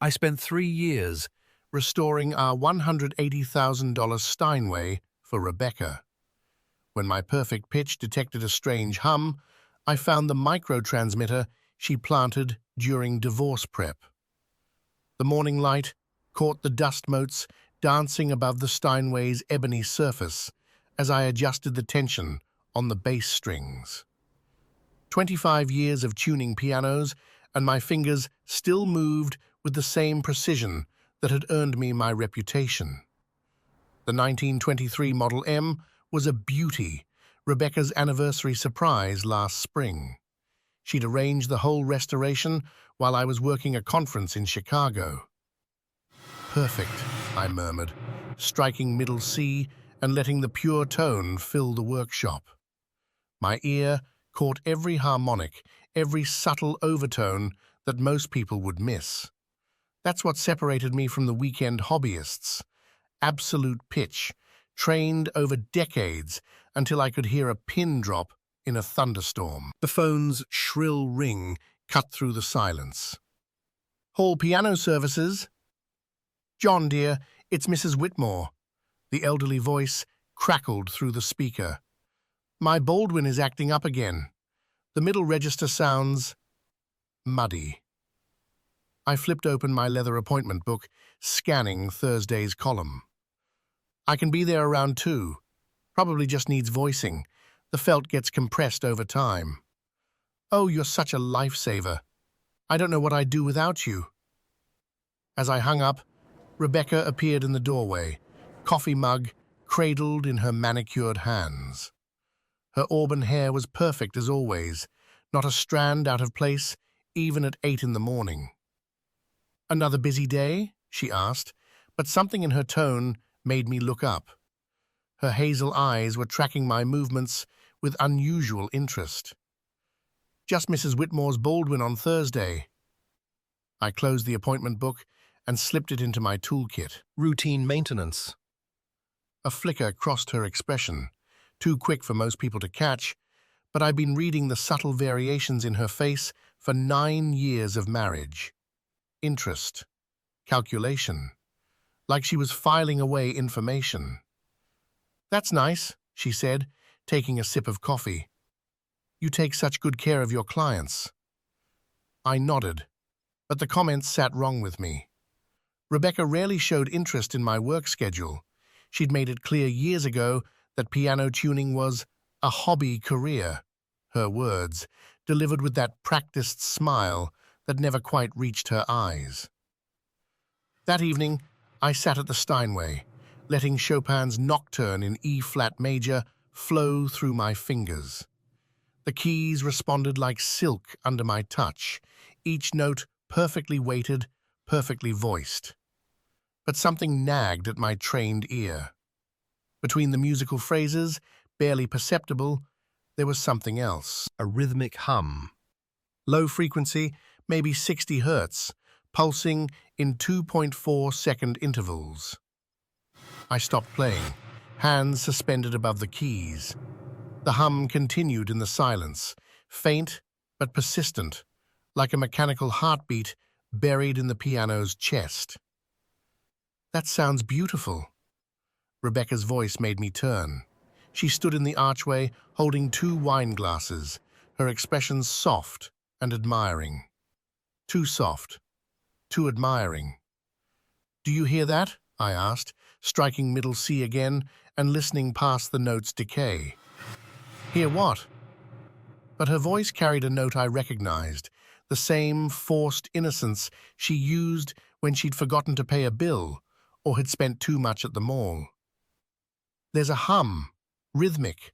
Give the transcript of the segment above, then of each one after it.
I spent 3 years restoring our $180,000 Steinway for Rebecca. When my perfect pitch detected a strange hum, I found the microtransmitter she planted during divorce prep. The morning light caught the dust motes dancing above the Steinway's ebony surface as I adjusted the tension on the bass strings. 25 years of tuning pianos, and my fingers still moved with the same precision that had earned me my reputation. The 1923 Model M was a beauty, Rebecca's anniversary surprise last spring. She'd arranged the whole restoration while I was working a conference in Chicago. "Perfect," I murmured, striking middle C and letting the pure tone fill the workshop. My ear caught every harmonic, every subtle overtone that most people would miss. That's what separated me from the weekend hobbyists. Absolute pitch, trained over decades until I could hear a pin drop in a thunderstorm. The phone's shrill ring cut through the silence. "Hall Piano Services?" "John, dear, it's Mrs. Whitmore." The elderly voice crackled through the speaker. "My Baldwin is acting up again. The middle register sounds muddy." I flipped open my leather appointment book, scanning Thursday's column. "I can be there around 2. Probably just needs voicing. The felt gets compressed over time." "Oh, you're such a lifesaver. I don't know what I'd do without you." As I hung up, Rebecca appeared in the doorway, coffee mug cradled in her manicured hands. Her auburn hair was perfect as always, not a strand out of place, even at 8 in the morning. "Another busy day?" she asked, but something in her tone made me look up. Her hazel eyes were tracking my movements with unusual interest. "Just Mrs. Whitmore's Baldwin on Thursday." I closed the appointment book and slipped it into my toolkit. "Routine maintenance." A flicker crossed her expression, too quick for most people to catch, but I'd been reading the subtle variations in her face for 9 years of marriage. Interest, calculation, like she was filing away information. "That's nice," she said, taking a sip of coffee. "You take such good care of your clients." I nodded, but the comments sat wrong with me. Rebecca rarely showed interest in my work schedule. She'd made it clear years ago that piano tuning was a hobby career, her words, delivered with that practiced smile that never quite reached her eyes. That evening, I sat at the Steinway, letting Chopin's Nocturne in E-flat major flow through my fingers. The keys responded like silk under my touch, each note perfectly weighted, perfectly voiced. But something nagged at my trained ear. Between the musical phrases, barely perceptible, there was something else. A rhythmic hum. Low frequency, maybe 60 hertz, pulsing in 2.4-second intervals. I stopped playing, hands suspended above the keys. The hum continued in the silence, faint but persistent, like a mechanical heartbeat buried in the piano's chest. "That sounds beautiful." Rebecca's voice made me turn. She stood in the archway, holding 2 wine glasses, her expression soft and admiring. Too soft, too admiring. "Do you hear that?" I asked, striking middle C again and listening past the note's decay. "Hear what?" But her voice carried a note I recognized, the same forced innocence she used when she'd forgotten to pay a bill or had spent too much at the mall. "There's a hum, rhythmic.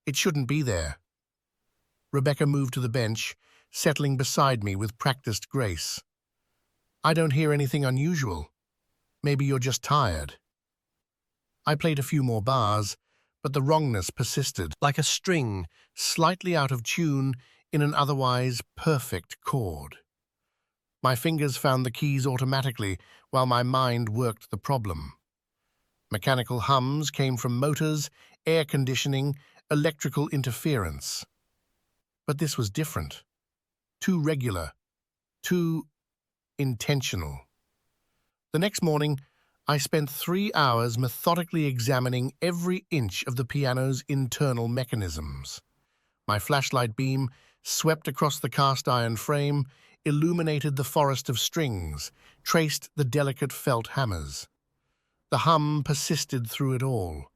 It shouldn't be there." Rebecca moved to the bench, settling beside me with practiced grace. "I don't hear anything unusual. Maybe you're just tired." I played a few more bars, but the wrongness persisted, like a string slightly out of tune in an otherwise perfect chord. My fingers found the keys automatically while my mind worked the problem. Mechanical hums came from motors, air conditioning, electrical interference. But this was different. Too regular. Too intentional. The next morning, I spent 3 hours methodically examining every inch of the piano's internal mechanisms. My flashlight beam swept across the cast-iron frame, illuminated the forest of strings, traced the delicate felt hammers. The hum persisted through it all,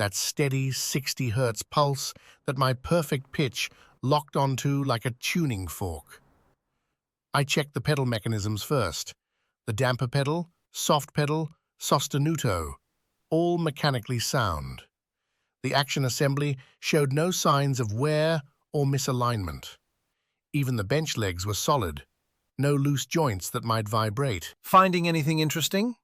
that steady 60 hertz pulse that my perfect pitch locked onto like a tuning fork. I checked the pedal mechanisms first. The damper pedal, soft pedal, sostenuto, all mechanically sound. The action assembly showed no signs of wear or misalignment. Even the bench legs were solid, no loose joints that might vibrate. Finding anything interesting?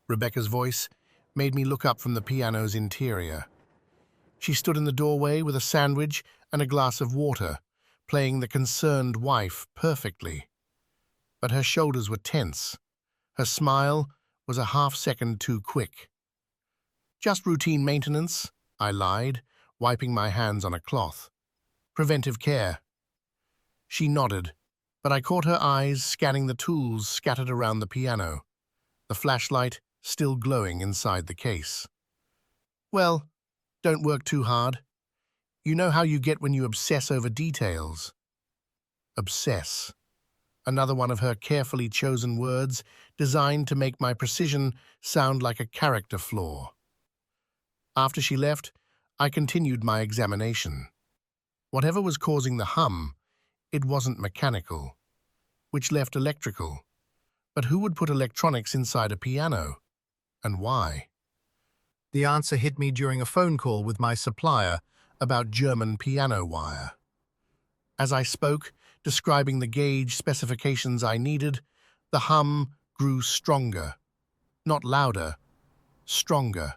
Rebecca's voice made me look up from the piano's interior. She stood in the doorway with a sandwich and a glass of water, playing the concerned wife perfectly. But her shoulders were tense. Her smile was a half-second too quick. "Just routine maintenance," I lied, wiping my hands on a cloth. "Preventive care." She nodded, but I caught her eyes scanning the tools scattered around the piano, the flashlight still glowing inside the case. "Well, don't work too hard. You know how you get when you obsess over details." Obsess. Another one of her carefully chosen words designed to make my precision sound like a character flaw. After she left, I continued my examination. Whatever was causing the hum, it wasn't mechanical, which left electrical. But who would put electronics inside a piano? And why? The answer hit me during a phone call with my supplier about German piano wire. As I spoke, describing the gauge specifications I needed, the hum grew stronger. Not louder, stronger,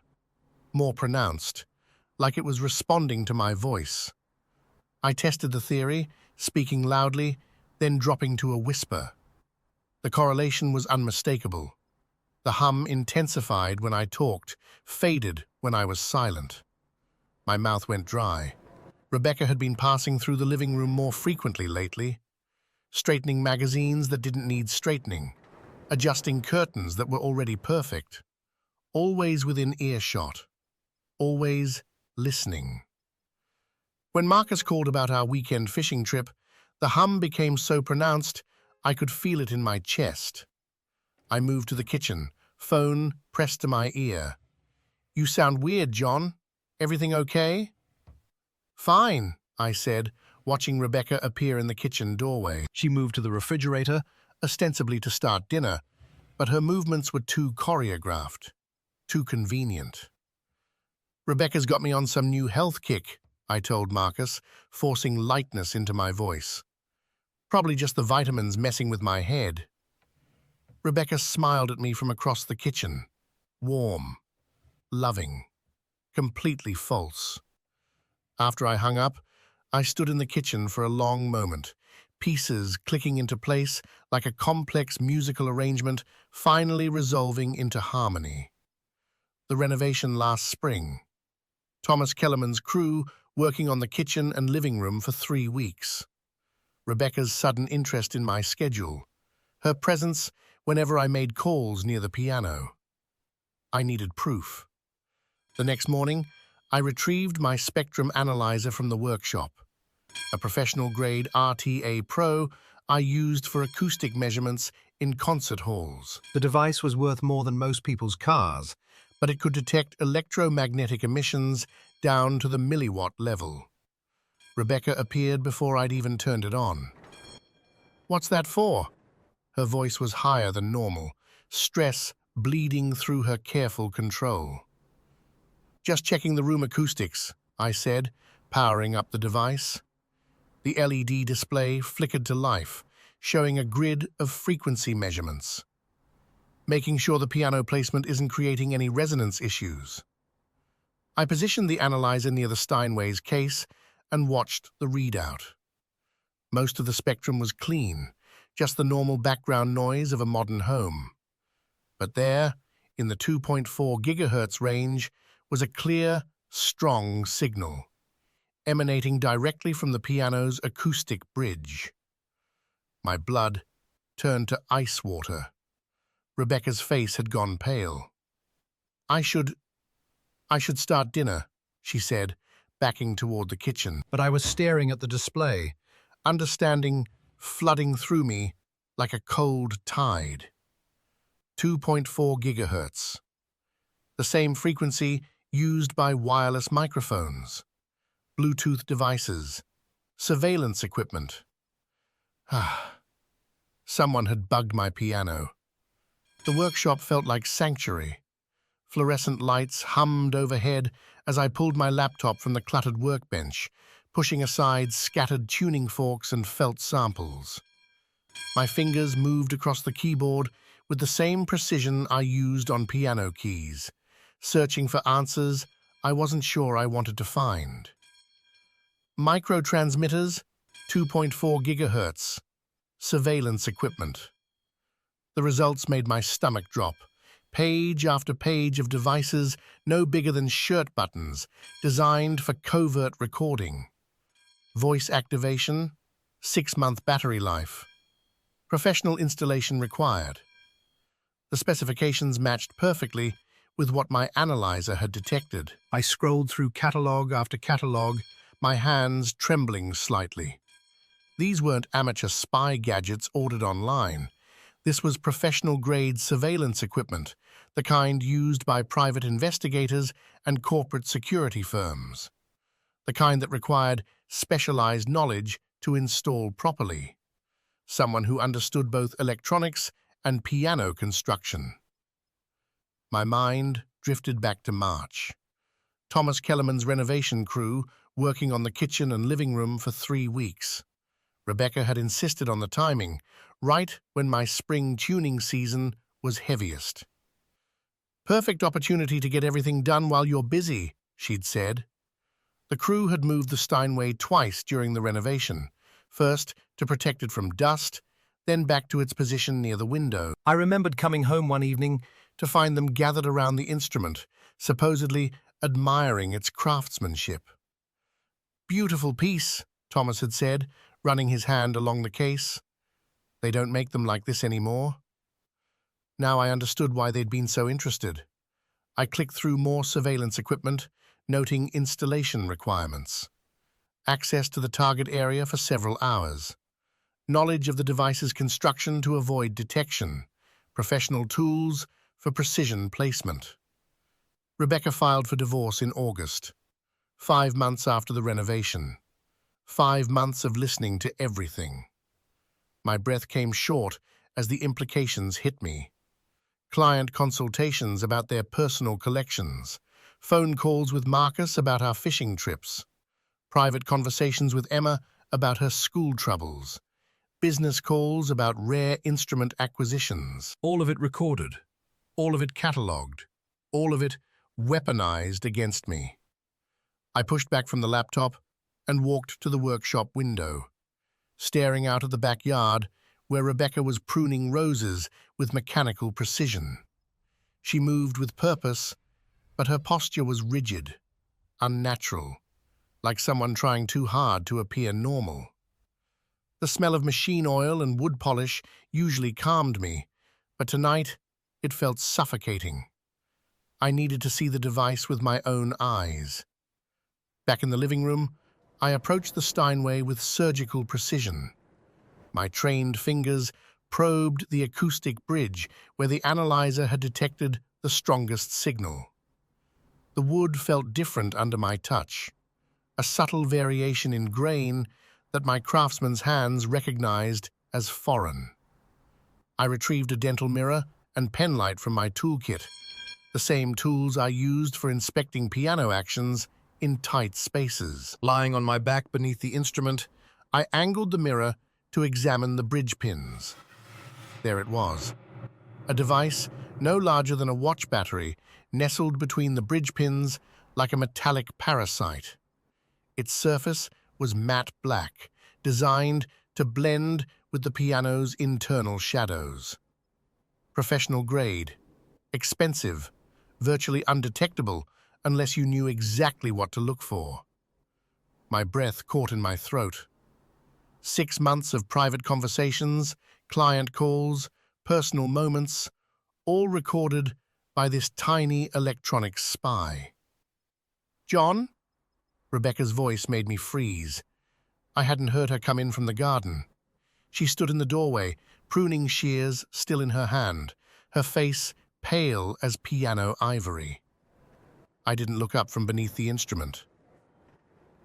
more pronounced, like it was responding to my voice. I tested the theory, speaking loudly, then dropping to a whisper. The correlation was unmistakable. The hum intensified when I talked, faded when I was silent. My mouth went dry. Rebecca had been passing through the living room more frequently lately, straightening magazines that didn't need straightening, adjusting curtains that were already perfect, always within earshot, always listening. When Marcus called about our weekend fishing trip, the hum became so pronounced I could feel it in my chest. I moved to the kitchen, phone pressed to my ear. "You sound weird, John. Everything okay?" "Fine," I said, watching Rebecca appear in the kitchen doorway. She moved to the refrigerator, ostensibly to start dinner, but her movements were too choreographed, too convenient. "Rebecca's got me on some new health kick," I told Marcus, forcing lightness into my voice. "Probably just the vitamins messing with my head." Rebecca smiled at me from across the kitchen, warm, loving, completely false. After I hung up, I stood in the kitchen for a long moment, pieces clicking into place like a complex musical arrangement finally resolving into harmony. The renovation last spring. Thomas Kellerman's crew working on the kitchen and living room for 3 weeks. Rebecca's sudden interest in my schedule. Her presence whenever I made calls near the piano. I needed proof. The next morning, I retrieved my spectrum analyzer from the workshop, a professional-grade RTA Pro I used for acoustic measurements in concert halls. The device was worth more than most people's cars, but it could detect electromagnetic emissions down to the milliwatt level. Rebecca appeared before I'd even turned it on. "What's that for?" Her voice was higher than normal, stress bleeding through her careful control. "Just checking the room acoustics," I said, powering up the device. The LED display flickered to life, showing a grid of frequency measurements, making sure the piano placement isn't creating any resonance issues. I positioned the analyzer near the Steinway's case and watched the readout. Most of the spectrum was clean, just the normal background noise of a modern home. But there, in the 2.4 gigahertz range, was a clear, strong signal, emanating directly from the piano's acoustic bridge. My blood turned to ice water. Rebecca's face had gone pale. I should start dinner, she said, backing toward the kitchen. But I was staring at the display, understanding flooding through me like a cold tide. 2.4 gigahertz. The same frequency used by wireless microphones, Bluetooth devices, surveillance equipment. Someone had bugged my piano. The workshop felt like sanctuary. Fluorescent lights hummed overhead as I pulled my laptop from the cluttered workbench, pushing aside scattered tuning forks and felt samples. My fingers moved across the keyboard with the same precision I used on piano keys, searching for answers I wasn't sure I wanted to find. Microtransmitters, 2.4 gigahertz. Surveillance equipment. The results made my stomach drop. Page after page of devices no bigger than shirt buttons, designed for covert recording. Voice activation, 6-month battery life. Professional installation required. The specifications matched perfectly with what my analyzer had detected. I scrolled through catalog after catalog, my hands trembling slightly. These weren't amateur spy gadgets ordered online. This was professional-grade surveillance equipment, the kind used by private investigators and corporate security firms. The kind that required specialized knowledge to install properly. Someone who understood both electronics and piano construction. My mind drifted back to March. Thomas Kellerman's renovation crew working on the kitchen and living room for 3 weeks. Rebecca had insisted on the timing, right when my spring tuning season was heaviest. Perfect opportunity to get everything done while you're busy, she'd said. The crew had moved the Steinway twice during the renovation, first to protect it from dust, then back to its position near the window. I remembered coming home one evening to find them gathered around the instrument, supposedly admiring its craftsmanship. Beautiful piece, Thomas had said, running his hand along the case. They don't make them like this anymore. Now I understood why they'd been so interested. I clicked through more surveillance equipment, noting installation requirements. Access to the target area for several hours. Knowledge of the device's construction to avoid detection. Professional tools for precision placement. Rebecca filed for divorce in August, 5 months after the renovation. 5 months of listening to everything. My breath came short as the implications hit me. Client consultations about their personal collections. Phone calls with Marcus about our fishing trips. Private conversations with Emma about her school troubles. Business calls about rare instrument acquisitions. All of it recorded. All of it catalogued. All of it weaponized against me. I pushed back from the laptop and walked to the workshop window, staring out at the backyard where Rebecca was pruning roses with mechanical precision. She moved with purpose, but her posture was rigid, unnatural, like someone trying too hard to appear normal. The smell of machine oil and wood polish usually calmed me, but tonight it felt suffocating. I needed to see the device with my own eyes. Back in the living room, I approached the Steinway with surgical precision. My trained fingers probed the acoustic bridge where the analyzer had detected the strongest signal. The wood felt different under my touch, a subtle variation in grain that my craftsman's hands recognized as foreign. I retrieved a dental mirror and penlight from my toolkit, the same tools I used for inspecting piano actions in tight spaces. Lying on my back beneath the instrument, I angled the mirror to examine the bridge pins. There it was, a device no larger than a watch battery, nestled between the bridge pins like a metallic parasite. Its surface was matte black, designed to blend with the piano's internal shadows. Professional grade, expensive, virtually undetectable unless you knew exactly what to look for. My breath caught in my throat. 6 months of private conversations, client calls, personal moments, all recorded by this tiny electronic spy. "John?" Rebecca's voice made me freeze. I hadn't heard her come in from the garden. She stood in the doorway, pruning shears still in her hand, her face pale as piano ivory. I didn't look up from beneath the instrument.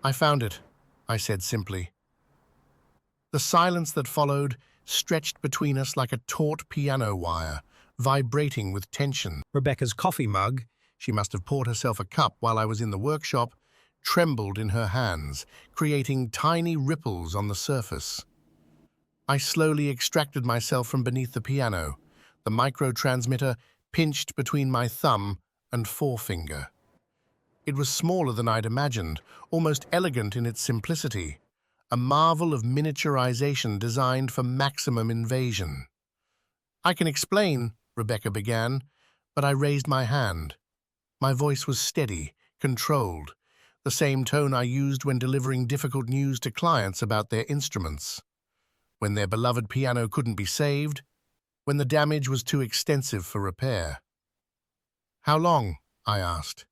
"I found it," I said simply. The silence that followed stretched between us like a taut piano wire, vibrating with tension. Rebecca's coffee mug, she must have poured herself a cup while I was in the workshop, trembled in her hands, creating tiny ripples on the surface. I slowly extracted myself from beneath the piano, the micro-transmitter pinched between my thumb and forefinger. It was smaller than I'd imagined, almost elegant in its simplicity, a marvel of miniaturization designed for maximum invasion. "I can explain," Rebecca began, but I raised my hand. My voice was steady, controlled, the same tone I used when delivering difficult news to clients about their instruments. When their beloved piano couldn't be saved, when the damage was too extensive for repair. "How long?" I asked.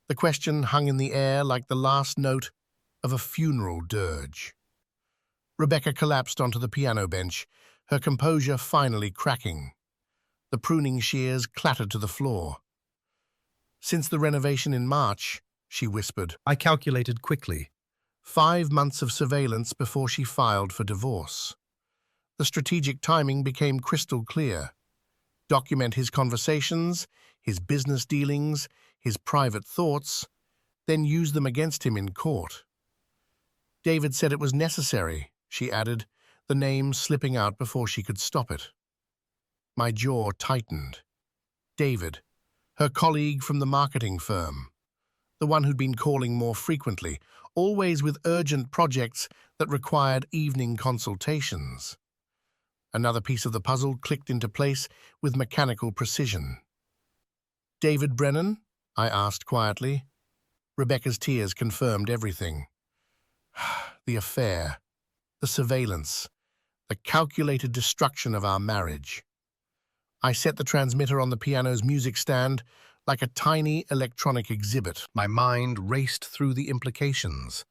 The question hung in the air like the last note of a funeral dirge. Rebecca collapsed onto the piano bench, her composure finally cracking. The pruning shears clattered to the floor. "Since the renovation in March," she whispered. I calculated quickly. 5 months of surveillance before she filed for divorce. The strategic timing became crystal clear. Document his conversations, his business dealings, his private thoughts, then use them against him in court. "David said it was necessary," she added, the name slipping out before she could stop it. My jaw tightened. David, her colleague from the marketing firm. The one who'd been calling more frequently, always with urgent projects that required evening consultations. Another piece of the puzzle clicked into place with mechanical precision. "David Brennan?" I asked quietly. Rebecca's tears confirmed everything. The affair, the surveillance, the calculated destruction of our marriage. I set the transmitter on the piano's music stand like a tiny electronic exhibit. My mind raced through the implications.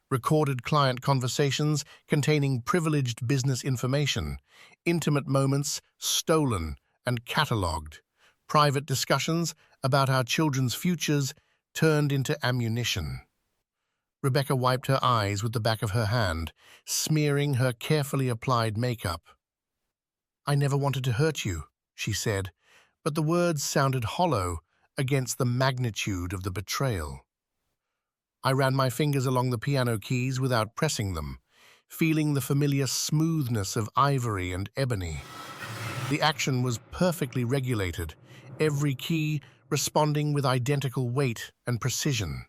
Recorded client conversations containing privileged business information, intimate moments stolen and catalogued, private discussions about our children's futures turned into ammunition. Rebecca wiped her eyes with the back of her hand, smearing her carefully applied makeup. "I never wanted to hurt you," she said, but the words sounded hollow against the magnitude of the betrayal. I ran my fingers along the piano keys without pressing them, feeling the familiar smoothness of ivory and ebony. The action was perfectly regulated, every key responding with identical weight and precision.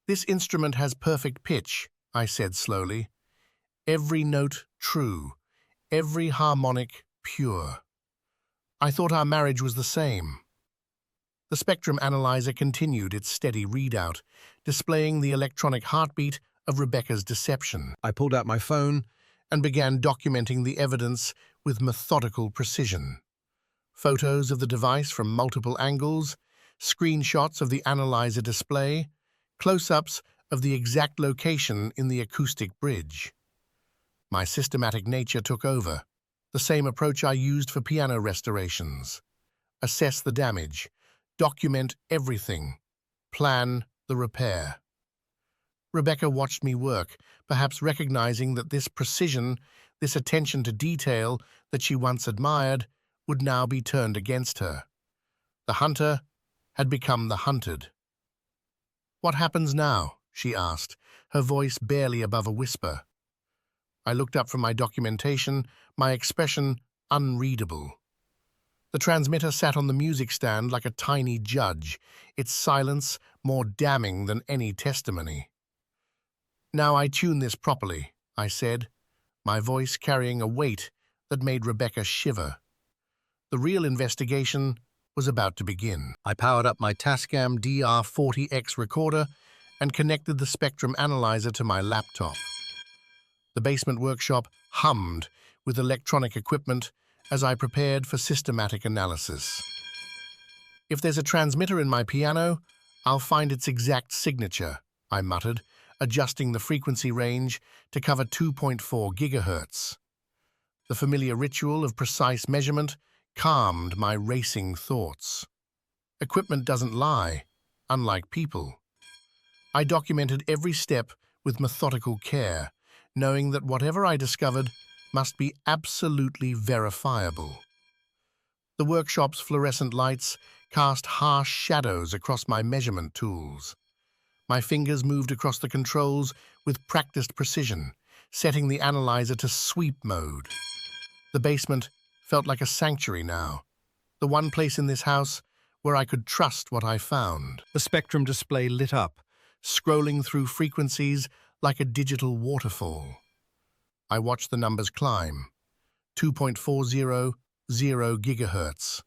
"This instrument has perfect pitch," I said slowly. "Every note true, every harmonic pure. I thought our marriage was the same." The spectrum analyzer continued its steady readout, displaying the electronic heartbeat of Rebecca's deception. I pulled out my phone and began documenting the evidence with methodical precision. Photos of the device from multiple angles, screenshots of the analyzer display, close-ups of the exact location in the acoustic bridge. My systematic nature took over, the same approach I used for piano restorations. Assess the damage, document everything, plan the repair. Rebecca watched me work, perhaps recognizing that this precision, this attention to detail that she once admired, would now be turned against her. The hunter had become the hunted. "What happens now?" she asked, her voice barely above a whisper. I looked up from my documentation, my expression unreadable. The transmitter sat on the music stand like a tiny judge, its silence more damning than any testimony. "Now I tune this properly," I said, my voice carrying a weight that made Rebecca shiver. The real investigation was about to begin. I powered up my Tascam DR-40X recorder and connected the spectrum analyzer to my laptop. The basement workshop hummed with electronic equipment as I prepared for systematic analysis. "If there's a transmitter in my piano, I'll find its exact signature," I muttered, adjusting the frequency range to cover 2.4 gigahertz. The familiar ritual of precise measurement calmed my racing thoughts. Equipment doesn't lie, unlike people. I documented every step with methodical care, knowing that whatever I discovered must be absolutely verifiable. The workshop's fluorescent lights cast harsh shadows across my measurement tools. My fingers moved across the controls with practiced precision, setting the analyzer to sweep mode. The basement felt like a sanctuary now, the one place in this house where I could trust what I found. The spectrum display lit up, scrolling through frequencies like a digital waterfall. I watched the numbers climb. 2.400 gigahertz,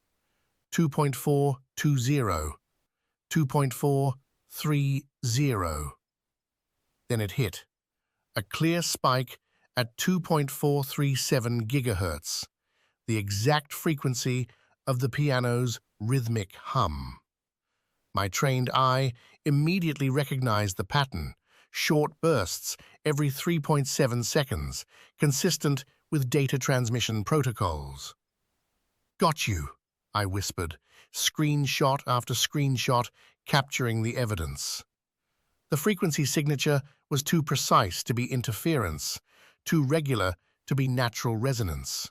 2.420, 2.430. Then it hit. A clear spike at 2.437 gigahertz, the exact frequency of the piano's rhythmic hum. My trained eye immediately recognized the pattern, short bursts every 3.7 seconds, consistent with data transmission protocols. "Got you," I whispered, screenshot after screenshot, capturing the evidence. The frequency signature was too precise to be interference, too regular to be natural resonance.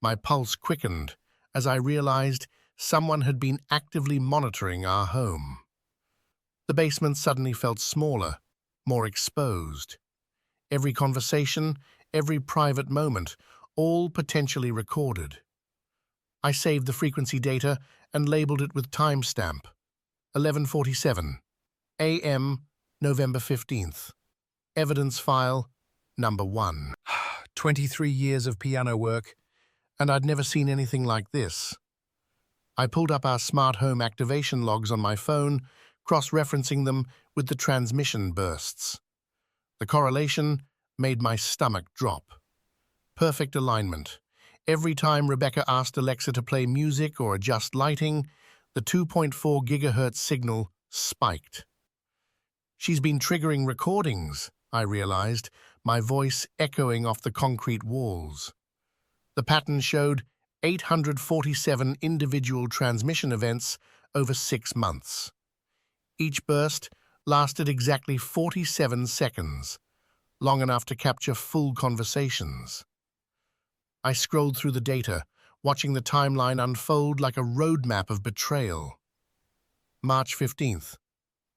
My pulse quickened as I realized someone had been actively monitoring our home. The basement suddenly felt smaller, more exposed. Every conversation, every private moment, all potentially recorded. I saved the frequency data and labeled it with timestamp. 11:47 a.m. November 15th. Evidence file number 1. 23 years of piano work, and I'd never seen anything like this. I pulled up our smart home activation logs on my phone, cross-referencing them with the transmission bursts. The correlation made my stomach drop. Perfect alignment. Every time Rebecca asked Alexa to play music or adjust lighting, the 2.4 gigahertz signal spiked. "She's been triggering recordings," I realized, my voice echoing off the concrete walls. The pattern showed 847 individual transmission events over 6 months. Each burst lasted exactly 47 seconds, long enough to capture full conversations. I scrolled through the data, watching the timeline unfold like a roadmap of betrayal. March 15th,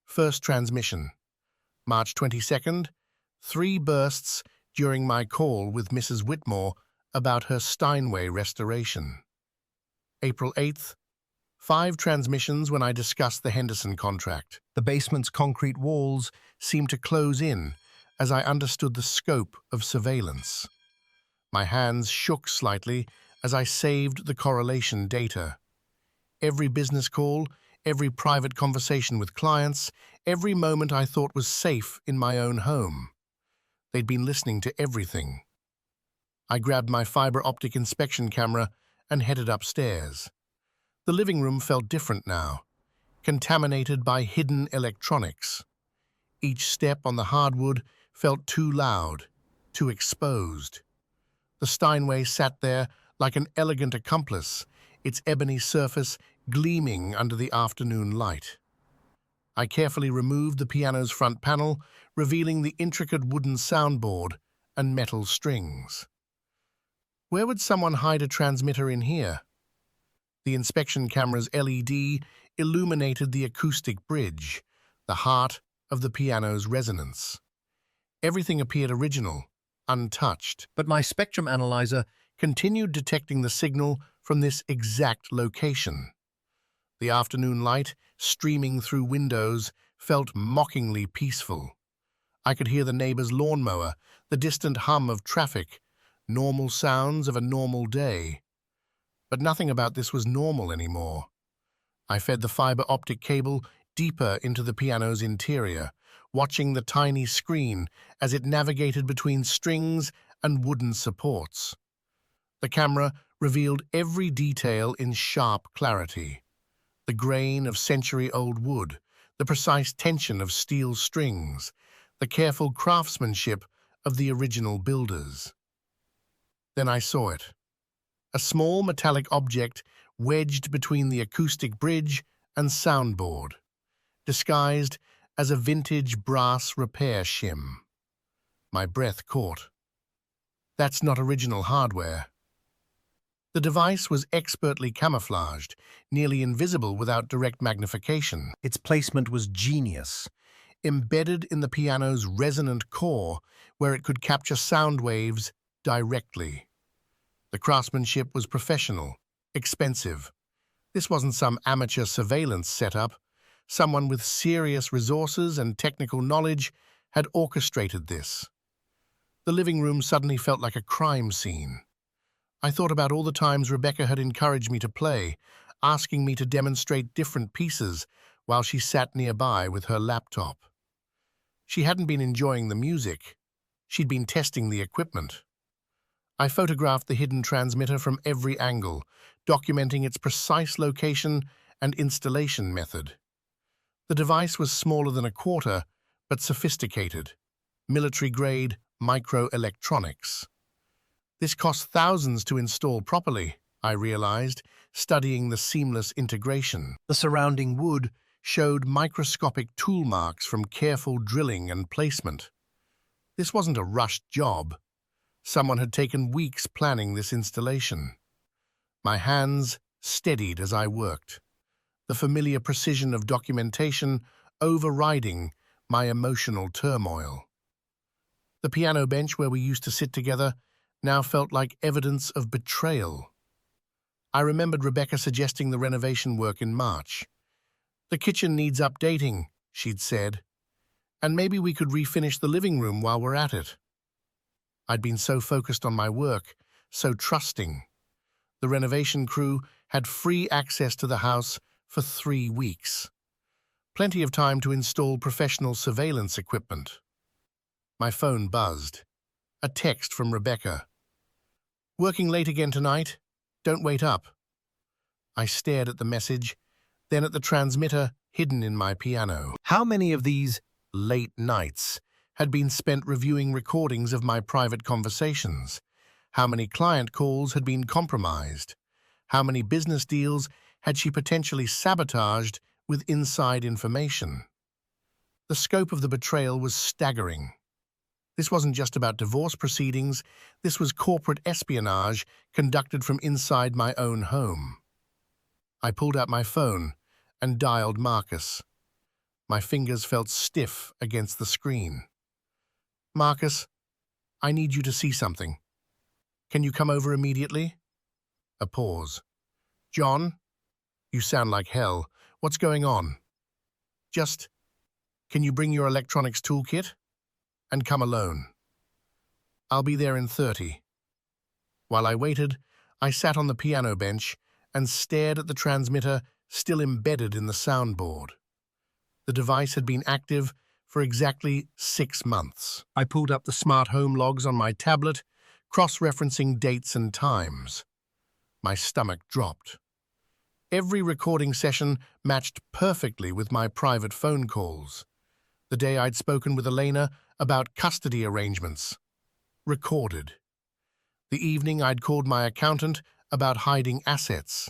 first transmission. March 22nd, 3 bursts during my call with Mrs. Whitmore about her Steinway restoration. April 8th, 5 transmissions when I discussed the Henderson contract. The basement's concrete walls seemed to close in as I understood the scope of surveillance. My hands shook slightly as I saved the correlation data. Every business call, every private conversation with clients, every moment I thought was safe in my own home. They'd been listening to everything. I grabbed my fiber optic inspection camera and headed upstairs. The living room felt different now, contaminated by hidden electronics. Each step on the hardwood felt too loud, too exposed. The Steinway sat there like an elegant accomplice, its ebony surface gleaming under the afternoon light. I carefully removed the piano's front panel, revealing the intricate wooden soundboard and metal strings. Where would someone hide a transmitter in here? The inspection camera's LED illuminated the acoustic bridge, the heart of the piano's resonance. Everything appeared original, untouched, but my spectrum analyzer continued detecting the signal from this exact location. The afternoon light, streaming through windows, felt mockingly peaceful. I could hear the neighbor's lawnmower, the distant hum of traffic, normal sounds of a normal day. But nothing about this was normal anymore. I fed the fiber optic cable deeper into the piano's interior, watching the tiny screen as it navigated between strings and wooden supports. The camera revealed every detail in sharp clarity. The grain of century-old wood, the precise tension of steel strings, the careful craftsmanship of the original builders. Then I saw it. A small metallic object wedged between the acoustic bridge and soundboard, disguised as a vintage brass repair shim. My breath caught. That's not original hardware. The device was expertly camouflaged, nearly invisible without direct magnification. Its placement was genius, embedded in the piano's resonant core, where it could capture sound waves directly. The craftsmanship was professional, expensive. This wasn't some amateur surveillance setup. Someone with serious resources and technical knowledge had orchestrated this. The living room suddenly felt like a crime scene. I thought about all the times Rebecca had encouraged me to play, asking me to demonstrate different pieces while she sat nearby with her laptop. She hadn't been enjoying the music. She'd been testing the equipment. I photographed the hidden transmitter from every angle, documenting its precise location and installation method. The device was smaller than a quarter, but sophisticated, military-grade microelectronics. This cost thousands to install properly, I realized, studying the seamless integration. The surrounding wood showed microscopic tool marks from careful drilling and placement. This wasn't a rushed job. Someone had taken weeks planning this installation. My hands steadied as I worked, the familiar precision of documentation overriding my emotional turmoil. The piano bench where we used to sit together now felt like evidence of betrayal. I remembered Rebecca suggesting the renovation work in March. "The kitchen needs updating," she'd said, "and maybe we could refinish the living room while we're at it." I'd been so focused on my work, so trusting. The renovation crew had free access to the house for 3 weeks. Plenty of time to install professional surveillance equipment. My phone buzzed. A text from Rebecca. "Working late again tonight? Don't wait up." I stared at the message, then at the transmitter hidden in my piano. How many of these late nights had been spent reviewing recordings of my private conversations? How many client calls had been compromised? How many business deals had she potentially sabotaged with inside information? The scope of the betrayal was staggering. This wasn't just about divorce proceedings, this was corporate espionage conducted from inside my own home. I pulled out my phone and dialed Marcus. My fingers felt stiff against the screen. "Marcus, I need you to see something. Can you come over immediately?" A pause. "John, you sound like hell. What's going on?" Can you bring your electronics toolkit? And come alone. I'll be there in 30. While I waited, I sat on the piano bench and stared at the transmitter still embedded in the soundboard. The device had been active for exactly 6 months. I pulled up the smart home logs on my tablet, cross-referencing dates and times. My stomach dropped. Every recording session matched perfectly with my private phone calls. The day I'd spoken with Elena about custody arrangements. Recorded. The evening I'd called my accountant about hiding assets.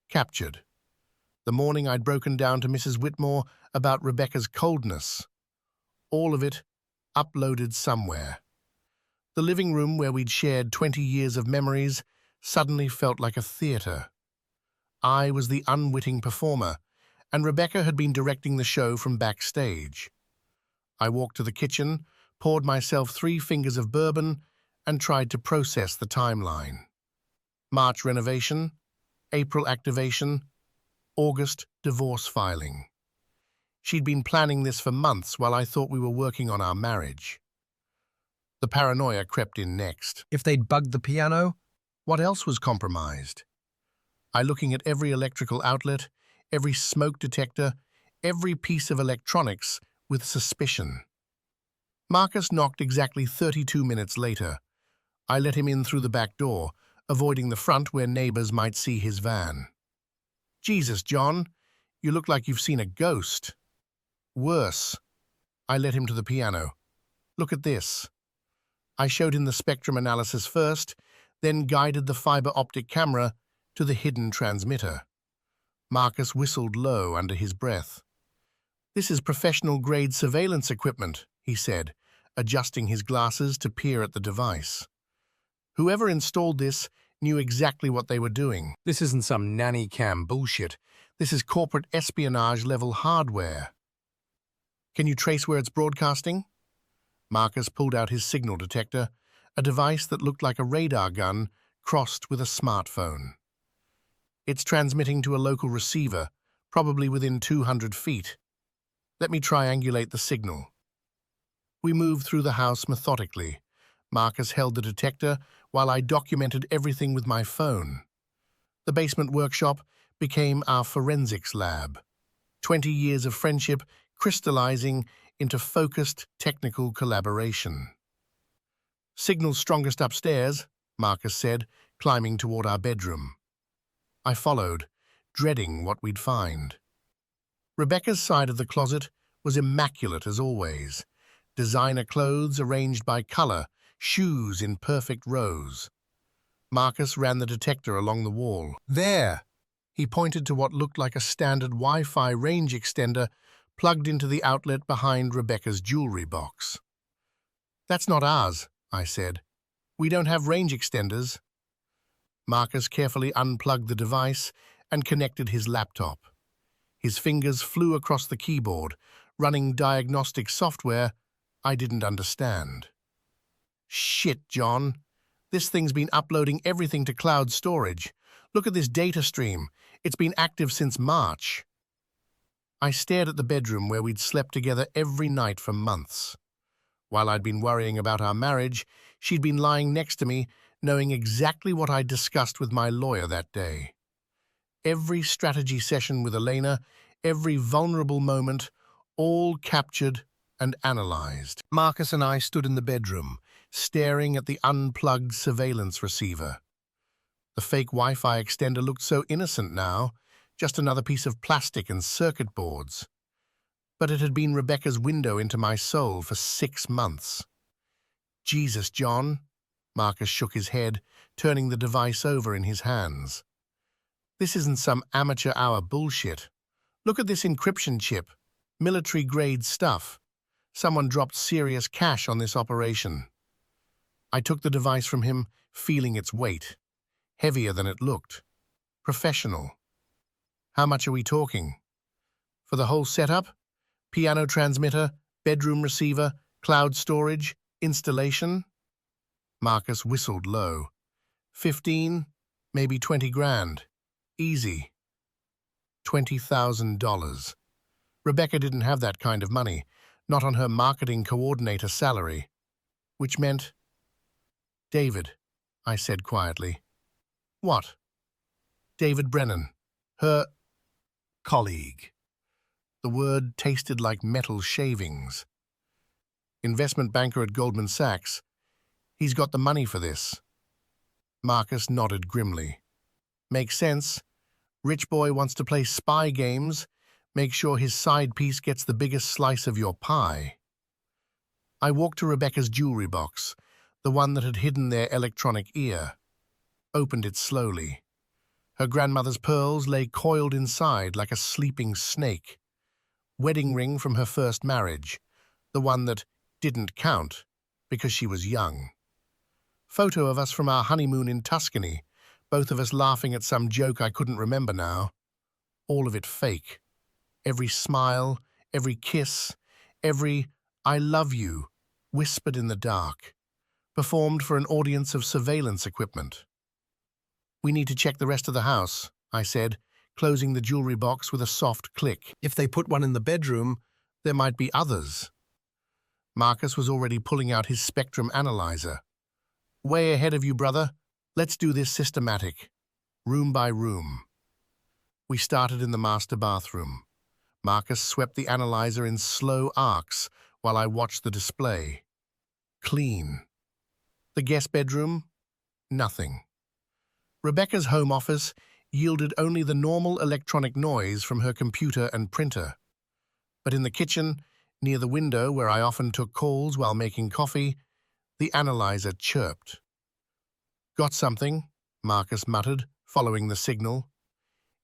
Captured. The morning I'd broken down to Mrs. Whitmore about Rebecca's coldness. All of it uploaded somewhere. The living room where we'd shared 20 years of memories suddenly felt like a theater. I was the unwitting performer, and Rebecca had been directing the show from backstage. I walked to the kitchen, poured myself 3 fingers of bourbon, and tried to process the timeline. March renovation, April activation, August divorce filing. She'd been planning this for months while I thought we were working on our marriage. The paranoia crept in next. If they'd bugged the piano, what else was compromised? I looking at every electrical outlet, every smoke detector, every piece of electronics with suspicion. Marcus knocked exactly 32 minutes later. I let him in through the back door, avoiding the front where neighbors might see his van. "Jesus, John, you look like you've seen a ghost." "Worse." I led him to the piano. "Look at this." I showed him the spectrum analysis first, then guided the fiber optic camera to the hidden transmitter. Marcus whistled low under his breath. "This is professional-grade surveillance equipment," he said, adjusting his glasses to peer at the device. "Whoever installed this knew exactly what they were doing. This isn't some nanny cam bullshit. This is corporate espionage-level hardware." "Can you trace where it's broadcasting?" Marcus pulled out his signal detector, a device that looked like a radar gun crossed with a smartphone. "It's transmitting to a local receiver, probably within 200 feet. Let me triangulate the signal." We moved through the house methodically. Marcus held the detector while I documented everything with my phone. The basement workshop became our forensics lab. 20 years of friendship crystallizing into focused technical collaboration. "Signal's strongest upstairs," Marcus said, climbing toward our bedroom. I followed, dreading what we'd find. Rebecca's side of the closet was immaculate as always. Designer clothes arranged by color, shoes in perfect rows. Marcus ran the detector along the wall. "There!" He pointed to what looked like a standard Wi-Fi range extender plugged into the outlet behind Rebecca's jewelry box. "That's not ours," I said. "We don't have range extenders." Marcus carefully unplugged the device and connected his laptop. His fingers flew across the keyboard, running diagnostic software I didn't understand. "Shit, John. This thing's been uploading everything to cloud storage. Look at this data stream. It's been active since March." I stared at the bedroom where we'd slept together every night for months. While I'd been worrying about our marriage, she'd been lying next to me, knowing exactly what I'd discussed with my lawyer that day. Every strategy session with Elena, every vulnerable moment, all captured and analyzed. Marcus and I stood in the bedroom, staring at the unplugged surveillance receiver. The fake Wi-Fi extender looked so innocent now, just another piece of plastic and circuit boards. But it had been Rebecca's window into my soul for 6 months. "Jesus, John." Marcus shook his head, turning the device over in his hands. "This isn't some amateur hour bullshit. Look at this encryption chip. Military-grade stuff. Someone dropped serious cash on this operation." I took the device from him, feeling its weight. Heavier than it looked. Professional. "How much are we talking?" "For the whole setup? Piano transmitter, bedroom receiver, cloud storage, installation?" Marcus whistled low. 15, maybe 20 grand. Easy. $20,000. Rebecca didn't have that kind of money, not on her marketing coordinator salary. Which meant, "David," I said quietly. "What?" "David Brennan. Her colleague." The word tasted like metal shavings. "Investment banker at Goldman Sachs. He's got the money for this." Marcus nodded grimly. "Makes sense. Rich boy wants to play spy games. Make sure his side piece gets the biggest slice of your pie." I walked to Rebecca's jewelry box, the one that had hidden their electronic ear. Opened it slowly. Her grandmother's pearls lay coiled inside like a sleeping snake. Wedding ring from her first marriage, the one that didn't count because she was young. Photo of us from our honeymoon in Tuscany, both of us laughing at some joke I couldn't remember now. All of it fake. Every smile, every kiss, every "I love you" whispered in the dark, performed for an audience of surveillance equipment. "We need to check the rest of the house," I said, closing the jewelry box with a soft click. "If they put one in the bedroom, there might be others." Marcus was already pulling out his spectrum analyzer. "Way ahead of you, brother. Let's do this systematic. Room by room." We started in the master bathroom. Marcus swept the analyzer in slow arcs while I watched the display. Clean. The guest bedroom? Nothing. Rebecca's home office yielded only the normal electronic noise from her computer and printer. But in the kitchen, near the window where I often took calls while making coffee, the analyzer chirped. "Got something?" Marcus muttered, following the signal.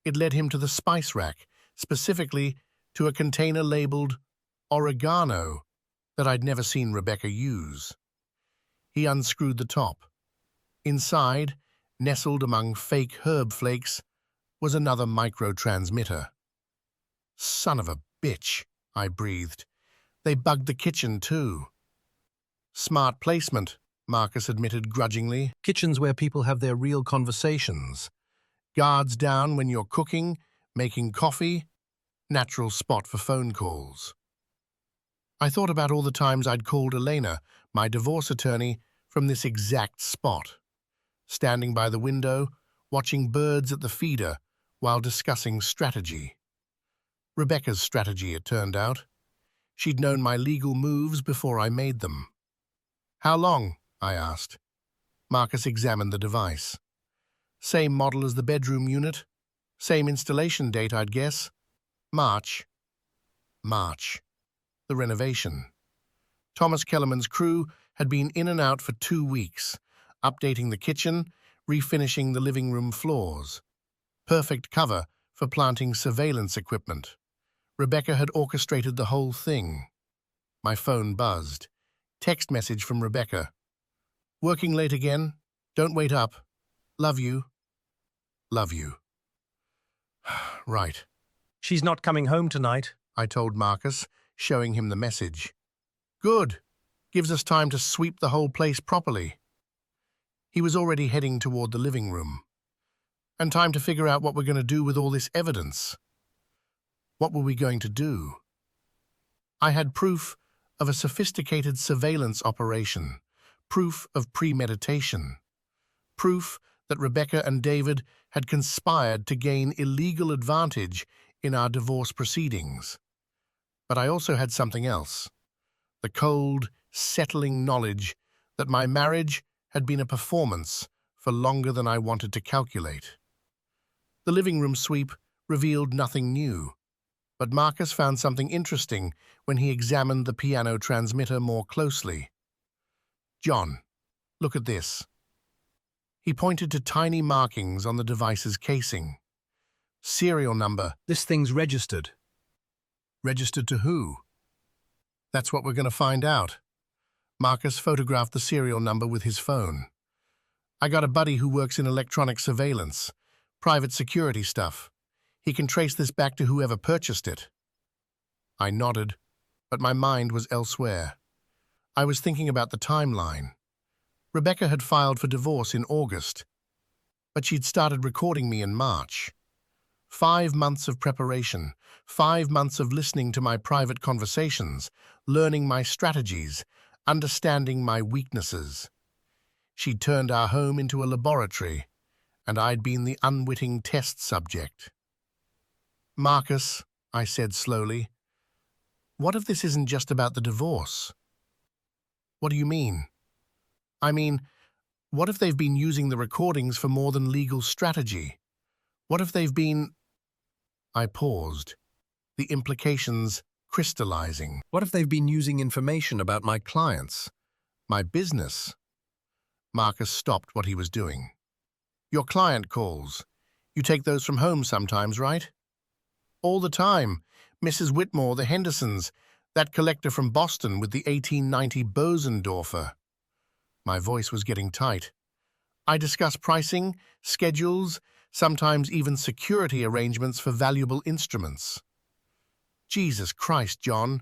It led him to the spice rack, specifically to a container labeled oregano that I'd never seen Rebecca use. He unscrewed the top. Inside, nestled among fake herb flakes, was another microtransmitter. "Son of a bitch," I breathed. "They bugged the kitchen, too." "Smart placement," Marcus admitted grudgingly. "Kitchens where people have their real conversations. Guards down when you're cooking, making coffee, natural spot for phone calls." I thought about all the times I'd called Elena, my divorce attorney, from this exact spot, standing by the window, watching birds at the feeder while discussing strategy. Rebecca's strategy, it turned out. She'd known my legal moves before I made them. "How long?" I asked. Marcus examined the device. "Same model as the bedroom unit. Same installation date, I'd guess. March. March. The renovation. Thomas Kellerman's crew had been in and out for 2 weeks, updating the kitchen, refinishing the living room floors. Perfect cover for planting surveillance equipment. Rebecca had orchestrated the whole thing. My phone buzzed. Text message from Rebecca. "Working late again? Don't wait up. Love you. Love you." Right. "She's not coming home tonight," I told Marcus, showing him the message. "Good. Gives us time to sweep the whole place properly." He was already heading toward the living room. And time to figure out what we're going to do with all this evidence. What were we going to do? I had proof of a sophisticated surveillance operation, proof of premeditation, proof that Rebecca and David had conspired to gain illegal advantage in our divorce proceedings. But I also had something else, the cold, settling knowledge that my marriage had been a performance for longer than I wanted to calculate. The living room sweep revealed nothing new, but Marcus found something interesting when he examined the piano transmitter more closely. "John, look at this." He pointed to tiny markings on the device's casing. "Serial number." "This thing's registered." "Registered to who?" "That's what we're going to find out." Marcus photographed the serial number with his phone. "I got a buddy who works in electronic surveillance, private security stuff. He can trace this back to whoever purchased it." I nodded, but my mind was elsewhere. I was thinking about the timeline. Rebecca had filed for divorce in August, but she'd started recording me in March. 5 months of preparation, 5 months of listening to my private conversations, learning my strategies, understanding my weaknesses. She'd turned our home into a laboratory, and I'd been the unwitting test subject. "Marcus," I said slowly, "what if this isn't just about the divorce?" "What do you mean?" "I mean, what if they've been using the recordings for more than legal strategy? What if they've been—" I paused, the implications crystallizing. "What if they've been using information about my clients, my business?" Marcus stopped what he was doing. "Your client calls. You take those from home sometimes, right?" "All the time. Mrs. Whitmore, the Hendersons, that collector from Boston with the 1890 Bosendorfer." My voice was getting tight. "I discuss pricing, schedules, sometimes even security arrangements for valuable instruments." "Jesus Christ, John.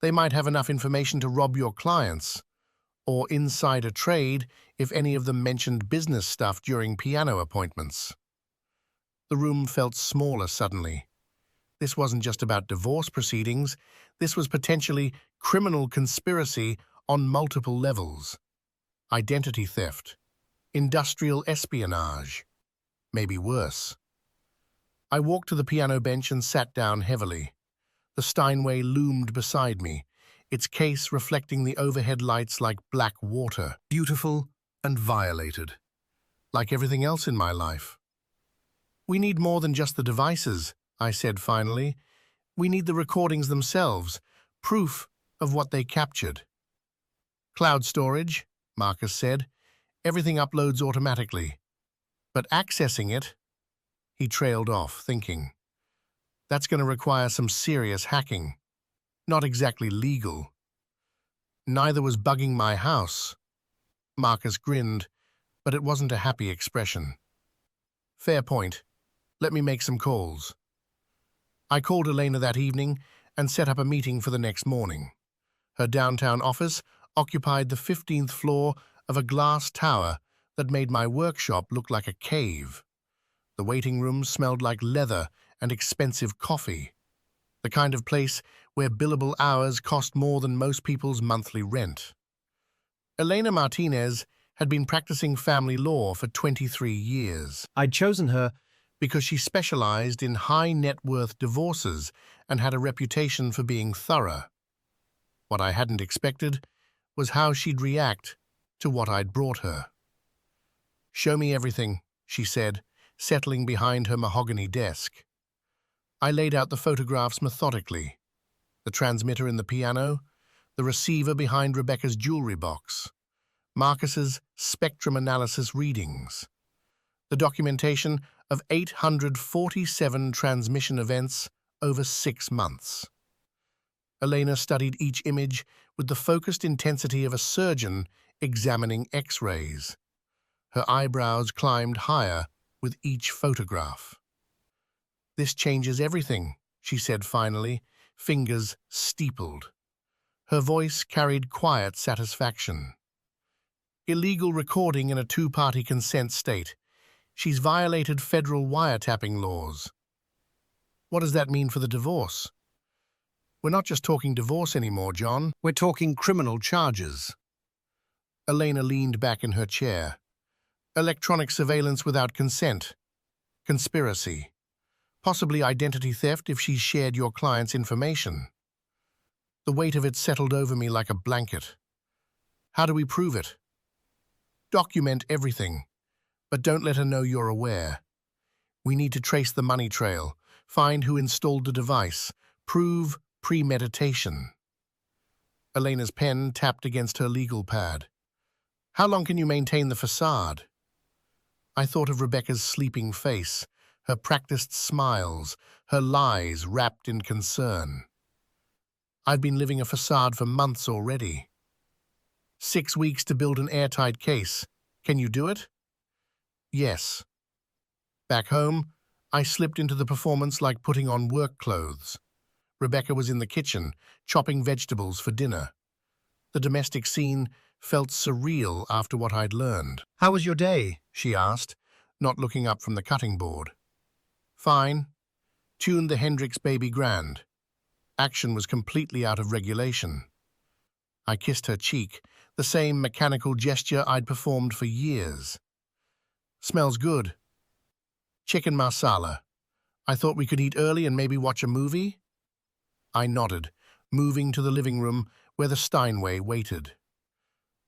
They might have enough information to rob your clients, or insider trade if any of them mentioned business stuff during piano appointments." The room felt smaller suddenly. This wasn't just about divorce proceedings. This was potentially criminal conspiracy on multiple levels. Identity theft, industrial espionage, maybe worse. I walked to the piano bench and sat down heavily. The Steinway loomed beside me, its case reflecting the overhead lights like black water, beautiful and violated. like everything else in my life. We need more than just the devices, I said finally. We need the recordings themselves, proof of what they captured. Cloud storage, Marcus said. Everything uploads automatically. But accessing it, he trailed off, thinking. That's going to require some serious hacking. Not exactly legal. Neither was bugging my house. Marcus grinned, but it wasn't a happy expression. Fair point. Let me make some calls. I called Elena that evening and set up a meeting for the next morning. Her downtown office occupied the 15th floor of a glass tower that made my workshop look like a cave. The waiting room smelled like leather and expensive coffee, the kind of place where billable hours cost more than most people's monthly rent. Elena Martinez had been practicing family law for 23 years. I'd chosen her Because she specialized in high-net-worth divorces and had a reputation for being thorough. What I hadn't expected was how she'd react to what I'd brought her. "Show me everything," she said, settling behind her mahogany desk. I laid out the photographs methodically. The transmitter in the piano, the receiver behind Rebecca's jewelry box, Marcus's spectrum analysis readings, the documentation of 847 transmission events over 6 months. Elena studied each image with the focused intensity of a surgeon examining X-rays. Her eyebrows climbed higher with each photograph. "This changes everything," she said finally, fingers steepled. Her voice carried quiet satisfaction. "Illegal recording in a two-party consent state. She's violated federal wiretapping laws." "What does that mean for the divorce?" "We're not just talking divorce anymore, John. We're talking criminal charges." Elena leaned back in her chair. "Electronic surveillance without consent. Conspiracy. Possibly identity theft if she's shared your client's information." The weight of it settled over me like a blanket. "How do we prove it?" "Document everything, but don't let her know you're aware. We need to trace the money trail, find who installed the device, prove premeditation." Elena's pen tapped against her legal pad. "How long can you maintain the facade?" I thought of Rebecca's sleeping face, her practiced smiles, her lies wrapped in concern. I'd been living a facade for months already. 6 weeks to build an airtight case. Can you do it? Yes. Back home, I slipped into the performance like putting on work clothes. Rebecca was in the kitchen, chopping vegetables for dinner. The domestic scene felt surreal after what I'd learned. "How was your day?" she asked, not looking up from the cutting board. "Fine. Tuned the Hendrix Baby Grand. Action was completely out of regulation." I kissed her cheek, the same mechanical gesture I'd performed for years. "Smells good." "Chicken marsala. I thought we could eat early and maybe watch a movie?" I nodded, moving to the living room where the Steinway waited.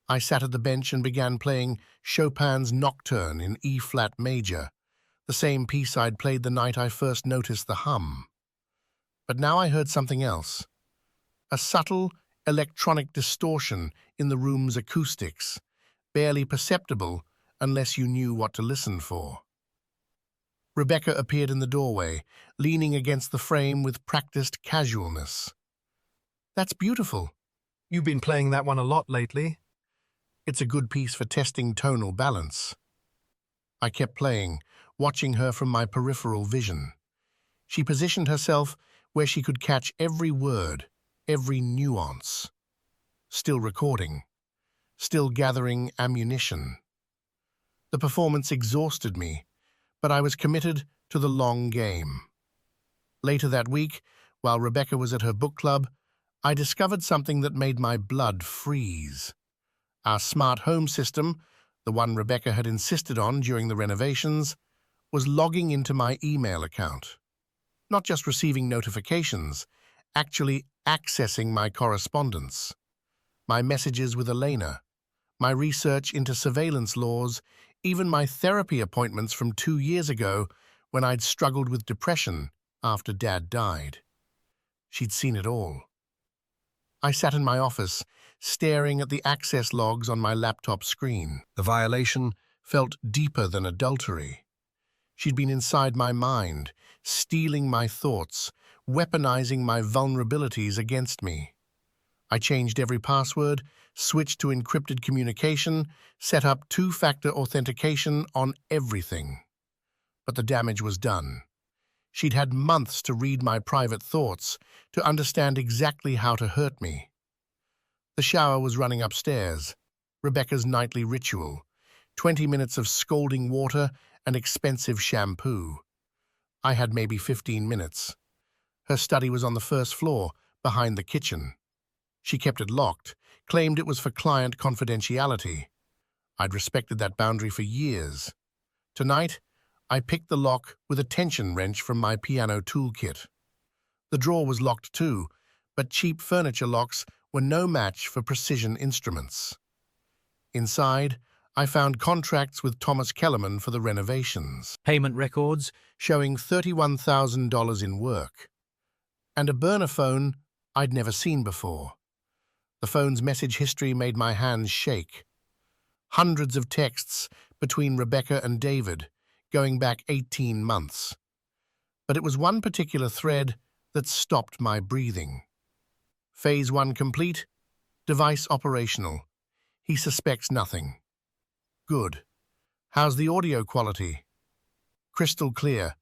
I sat at the bench and began playing Chopin's Nocturne in E-flat major, the same piece I'd played the night I first noticed the hum. But now I heard something else. A subtle electronic distortion in the room's acoustics, barely perceptible unless you knew what to listen for. Rebecca appeared in the doorway, leaning against the frame with practiced casualness. "That's beautiful." You've been playing that one a lot lately. "It's a good piece for testing tonal balance." I kept playing, watching her from my peripheral vision. She positioned herself where she could catch every word, every nuance. Still recording. Still gathering ammunition. The performance exhausted me, but I was committed to the long game. Later that week, while Rebecca was at her book club, I discovered something that made my blood freeze. Our smart home system, the one Rebecca had insisted on during the renovations, was logging into my email account. Not just receiving notifications, actually accessing my correspondence, my messages with Elena, my research into surveillance laws even my therapy appointments from 2 years ago when I'd struggled with depression after Dad died. She'd seen it all. I sat in my office, staring at the access logs on my laptop screen. The violation felt deeper than adultery. She'd been inside my mind, stealing my thoughts, weaponizing my vulnerabilities against me. I changed every password, switched to encrypted communication, set up two-factor authentication on everything. But the damage was done. She'd had months to read my private thoughts, to understand exactly how to hurt me. The shower was running upstairs, Rebecca's nightly ritual, 20 minutes of scalding water and expensive shampoo. I had maybe 15 minutes. Her study was on the first floor, behind the kitchen. She kept it locked, claimed it was for client confidentiality. I'd respected that boundary for years. Tonight, I picked the lock with a tension wrench from my piano toolkit. The drawer was locked too, but cheap furniture locks were no match for precision instruments. Inside, I found contracts with Thomas Kellerman for the renovations, Payment records. showing $31,000 in work, and a burner phone I'd never seen before. The phone's message history made my hands shake. Hundreds of texts between Rebecca and David, going back 18 months. But it was one particular thread that stopped my breathing. Phase 1 complete, device operational. He suspects nothing. Good. How's the audio quality? Crystal clear.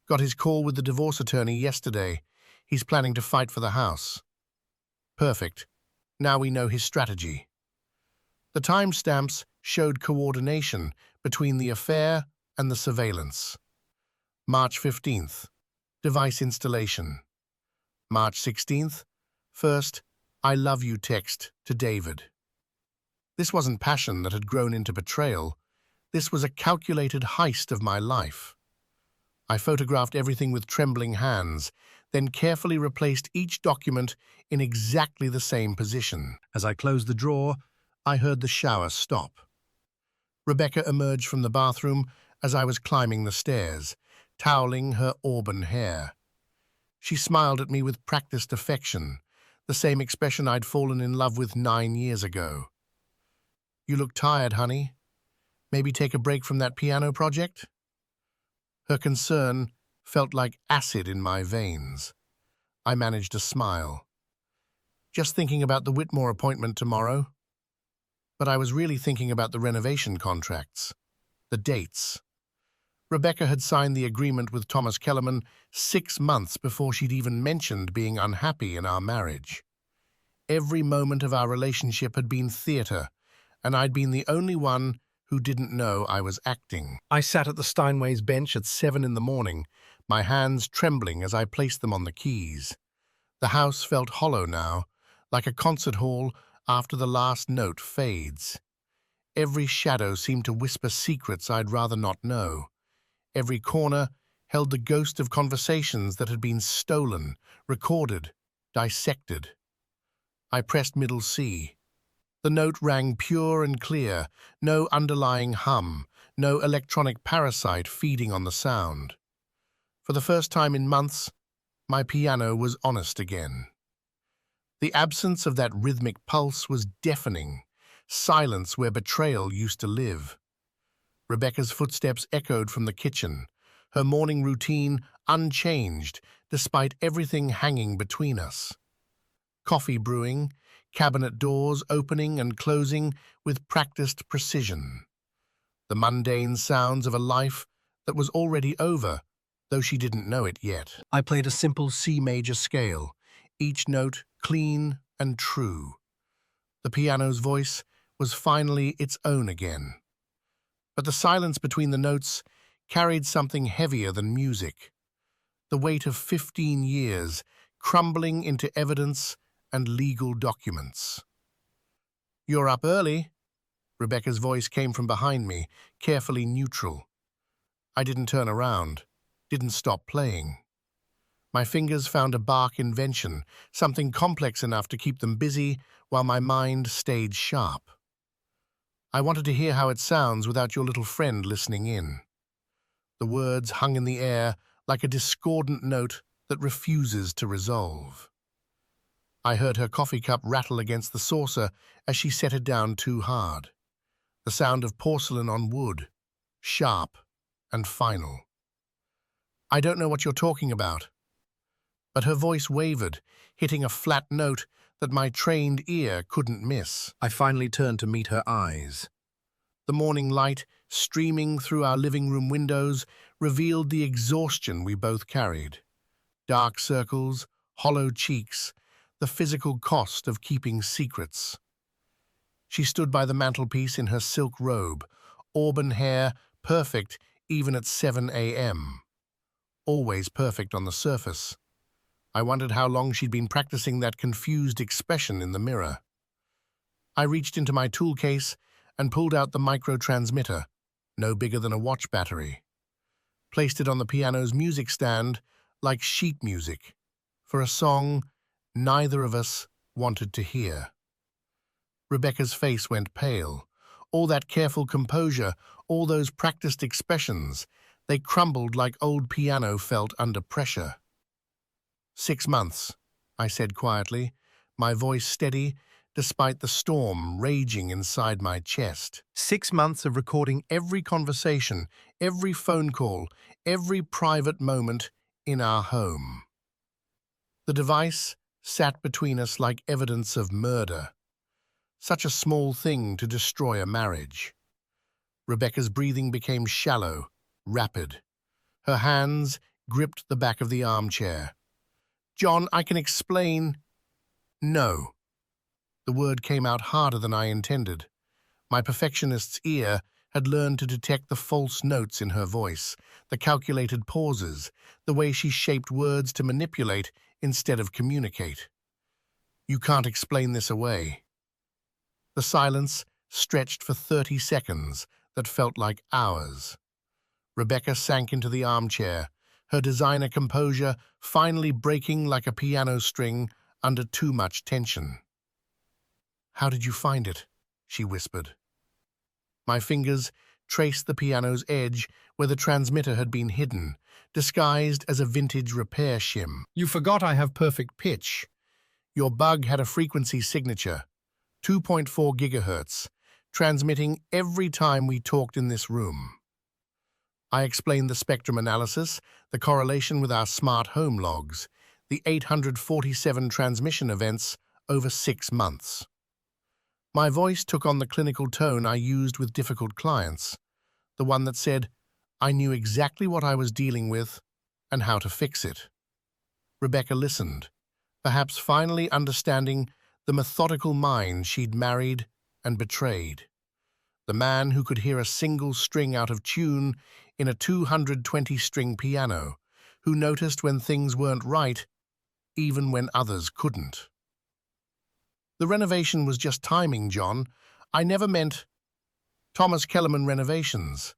Got his call with the divorce attorney yesterday. He's planning to fight for the house. Perfect. Now we know his strategy. The timestamps showed coordination between the affair and the surveillance. March 15th, device installation. March 16th, first, I love you text to David. This wasn't passion that had grown into betrayal. This was a calculated heist of my life. I photographed everything with trembling hands, then carefully replaced each document in exactly the same position. As I closed the drawer, I heard the shower stop. Rebecca emerged from the bathroom as I was climbing the stairs, toweling her auburn hair. She smiled at me with practiced affection, the same expression I'd fallen in love with 9 years ago. You look tired, honey. Maybe take a break from that piano project? Her concern felt like acid in my veins. I managed a smile. Just thinking about the Whitmore appointment tomorrow. But I was really thinking about the renovation contracts, the dates. Rebecca had signed the agreement with Thomas Kellerman 6 months before she'd even mentioned being unhappy in our marriage. Every moment of our relationship had been theater, and I'd been the only one who didn't know I was acting. I sat at the Steinway's bench at 7 in the morning, my hands trembling as I placed them on the keys. The house felt hollow now, like a concert hall after the last note fades. Every shadow seemed to whisper secrets I'd rather not know. Every corner held the ghost of conversations that had been stolen, recorded, dissected. I pressed middle C. The note rang pure and clear, no underlying hum, no electronic parasite feeding on the sound. For the first time in months, my piano was honest again. The absence of that rhythmic pulse was deafening, silence where betrayal used to live. Rebecca's footsteps echoed from the kitchen, her morning routine unchanged despite everything hanging between us. Coffee brewing, cabinet doors opening and closing with practiced precision. The mundane sounds of a life that was already over, though she didn't know it yet. I played a simple C major scale, each note clean and true. The piano's voice was finally its own again. But the silence between the notes carried something heavier than music. The weight of 15 years crumbling into evidence and legal documents. "You're up early." Rebecca's voice came from behind me, carefully neutral. I didn't turn around, didn't stop playing. My fingers found a Bach invention, something complex enough to keep them busy while my mind stayed sharp. I wanted to hear how it sounds without your little friend listening in. The words hung in the air like a discordant note that refuses to resolve. I heard her coffee cup rattle against the saucer as she set it down too hard. The sound of porcelain on wood, sharp and final. I don't know what you're talking about. But her voice wavered, hitting a flat note that my trained ear couldn't miss. I finally turned to meet her eyes. The morning light, streaming through our living room windows, revealed the exhaustion we both carried. Dark circles, hollow cheeks, the physical cost of keeping secrets. She stood by the mantelpiece in her silk robe, auburn hair perfect even at 7 a.m. Always perfect on the surface. I wondered how long she'd been practicing that confused expression in the mirror. I reached into my tool case and pulled out the micro-transmitter, no bigger than a watch battery. Placed it on the piano's music stand like sheet music for a song neither of us wanted to hear. Rebecca's face went pale. All that careful composure, all those practiced expressions, they crumbled like old piano felt under pressure. 6 months, I said quietly, my voice steady despite the storm raging inside my chest. 6 months of recording Every conversation, every phone call, every private moment in our home. The device sat between us like evidence of murder. Such a small thing to destroy a marriage. Rebecca's breathing became shallow, rapid. Her hands gripped the back of the armchair. John, I can explain. No. The word came out harder than I intended. My perfectionist's ear had learned to detect the false notes in her voice, the calculated pauses, the way she shaped words to manipulate instead of communicate. You can't explain this away. The silence stretched for 30 seconds that felt like hours. Rebecca sank into the armchair, her designer composure finally breaking like a piano string under too much tension. How did you find it? She whispered. My fingers traced the piano's edge where the transmitter had been hidden, disguised as a vintage repair shim. You forgot I have perfect Pitch. Your bug had a frequency signature, 2.4 gigahertz, transmitting every time we talked in this room. I explained the spectrum analysis, the correlation with our smart home logs, the 847 transmission events over 6 months. My voice took on the clinical tone I used with difficult clients, the one that said, I knew exactly what I was dealing with and how to fix it. Rebecca listened, perhaps finally understanding the methodical mind she'd married and betrayed. The man who could hear a single string out of tune in a 220-string piano, who noticed when things weren't right, even when others couldn't. The renovation was just timing, John. I never meant Thomas Kellerman Renovations.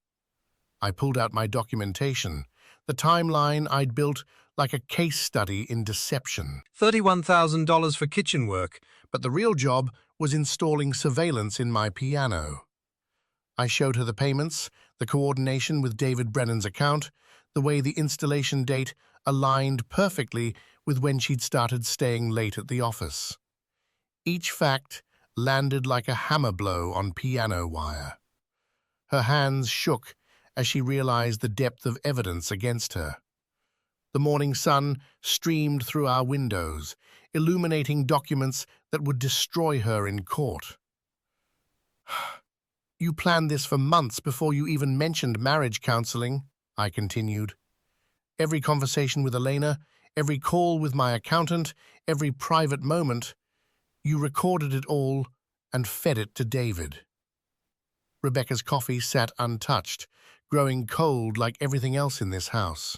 I pulled out my documentation, the timeline I'd built like a case study in deception. $31,000 for kitchen work, But the real job was installing surveillance in my piano. I showed her the payments, the coordination with David Brennan's account, the way the installation date aligned perfectly with when she'd started staying late at the office. Each fact landed like a hammer blow on piano wire. Her hands shook as she realized the depth of evidence against her. The morning sun streamed through our windows, illuminating documents that would destroy her in court. You planned this for months before you even mentioned marriage counseling, I continued. Every conversation with Elena, every call with my accountant, every private moment, you recorded it all and fed it to David. Rebecca's coffee sat untouched, growing cold like everything else in this house.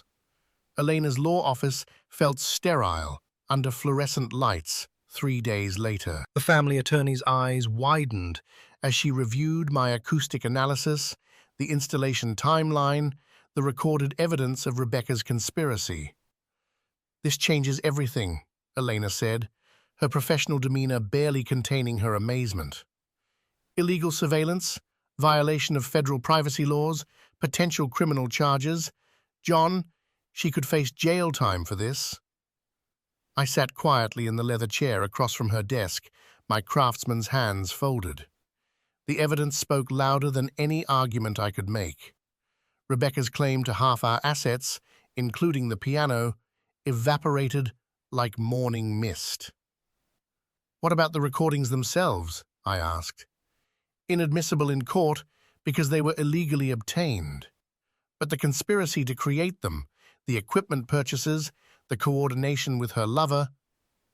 Elena's law office felt sterile under fluorescent lights 3 days later. The family attorney's eyes widened As she reviewed my acoustic analysis, the installation timeline, the recorded evidence of Rebecca's conspiracy. This changes everything, Elena said, her professional demeanor barely containing her amazement. Illegal surveillance? violation of federal privacy laws, potential criminal charges. John, she could face jail time for this. I sat quietly in the leather chair across from her desk, my craftsman's hands folded. The evidence spoke louder than any argument I could make. Rebecca's claim to half our assets, including the piano, evaporated like morning mist. "What about the recordings themselves?" I asked. "Inadmissible in court because they were illegally obtained. But the conspiracy to create them, the equipment purchases, the coordination with her lover,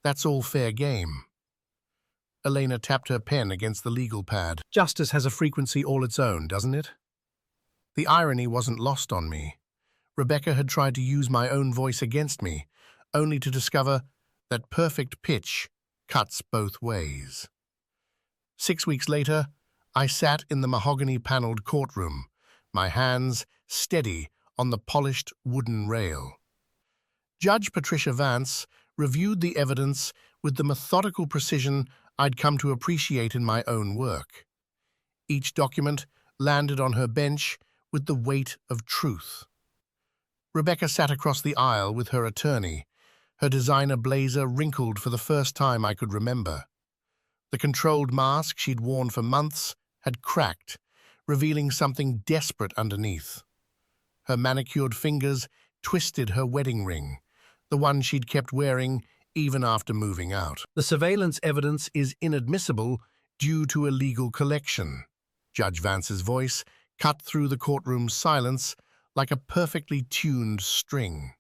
that's all fair game." Elena tapped her pen against the legal pad. "Justice has a frequency all its own, doesn't it?" The irony wasn't lost on me. Rebecca had tried to use my own voice against me, only to discover that perfect pitch cuts both ways. 6 weeks later, I sat in the mahogany-paneled courtroom, my hands steady on the polished wooden rail. Judge Patricia Vance reviewed the evidence with the methodical precision I'd come to appreciate in my own work. Each document landed on her bench with the weight of truth. Rebecca sat across the aisle with her attorney, her designer blazer wrinkled for the first time I could remember. The controlled mask she'd worn for months had cracked, revealing something desperate underneath. Her manicured fingers twisted her wedding ring, the one she'd kept wearing even after moving out. "The surveillance evidence is inadmissible due to illegal collection." Judge Vance's voice cut through the courtroom's silence like a perfectly tuned string.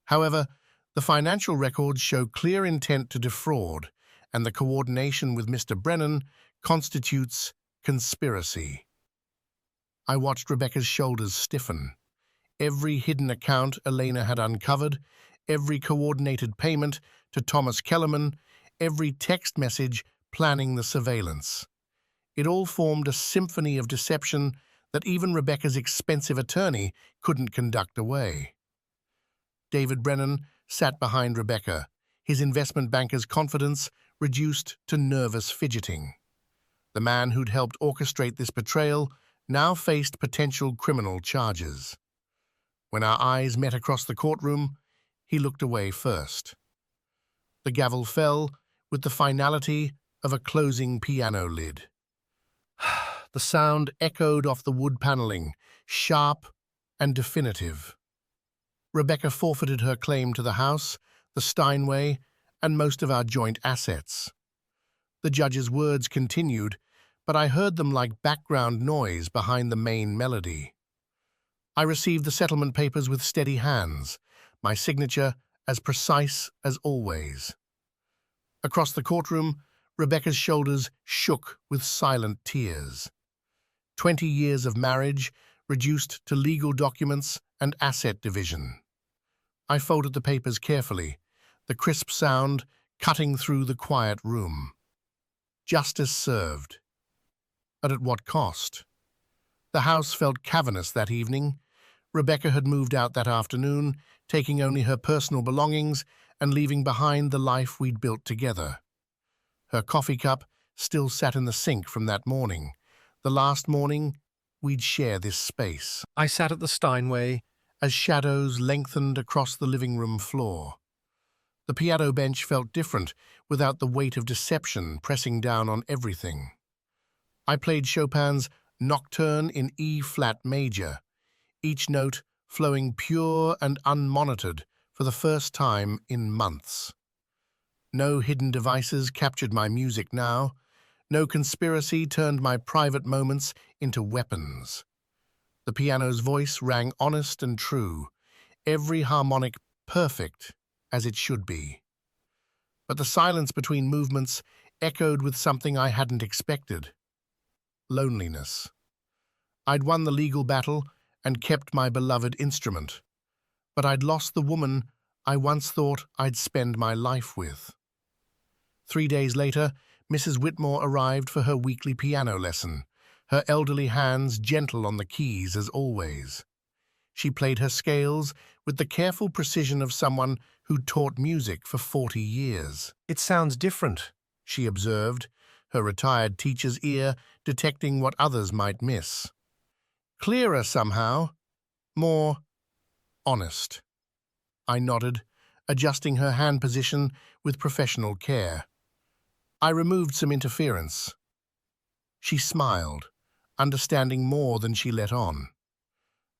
However, the financial records show clear intent to defraud, and the coordination with Mr. Brennan constitutes conspiracy. I watched Rebecca's shoulders stiffen. Every hidden account Elena had uncovered, every coordinated payment to Thomas Kellerman, every text message planning the surveillance. It all formed a symphony of deception that even Rebecca's expensive attorney couldn't conduct away. David Brennan sat behind Rebecca, his investment banker's confidence reduced to nervous fidgeting. The man who'd helped orchestrate this betrayal now faced potential criminal charges. When our eyes met across the courtroom, he looked away first. The gavel fell with the finality of a closing piano lid. The sound echoed off the wood paneling, sharp and definitive. Rebecca forfeited her claim to the house, the Steinway, and most of our joint assets. The judge's words continued, but I heard them like background noise behind the main melody. I received the settlement papers with steady hands, my signature as precise as always. Across the courtroom, Rebecca's shoulders shook with silent tears. 20 years of marriage reduced to legal documents and asset division. I folded the papers carefully, the crisp sound cutting through the quiet room. Justice served. But at what cost? The house felt cavernous that evening. Rebecca had moved out that afternoon, taking only her personal belongings and leaving behind the life we'd built together. Her coffee cup still sat in the sink from that morning, the last morning we'd share this space. I sat at the Steinway as shadows lengthened across the living room floor. The piano bench felt different without the weight of deception pressing down on everything. I played Chopin's Nocturne in E-flat major, each note flowing pure and unmonitored for the first time in months. No hidden devices captured my music now. No conspiracy turned my private moments into weapons. The piano's voice rang honest and true, every harmonic perfect as it should be. But the silence between movements echoed with something I hadn't expected: loneliness. I'd won the legal battle and kept my beloved instrument, but I'd lost the woman I once thought I'd spend my life with. 3 days later, Mrs. Whitmore arrived for her weekly piano lesson, her elderly hands gentle on the keys as always. She played her scales with the careful precision of someone who'd taught music for 40 years. "It sounds different," she observed, her retired teacher's ear detecting what others might miss. Clearer somehow, more honest. I nodded, adjusting her hand position with professional care. I removed some interference. She smiled, understanding more than she let on.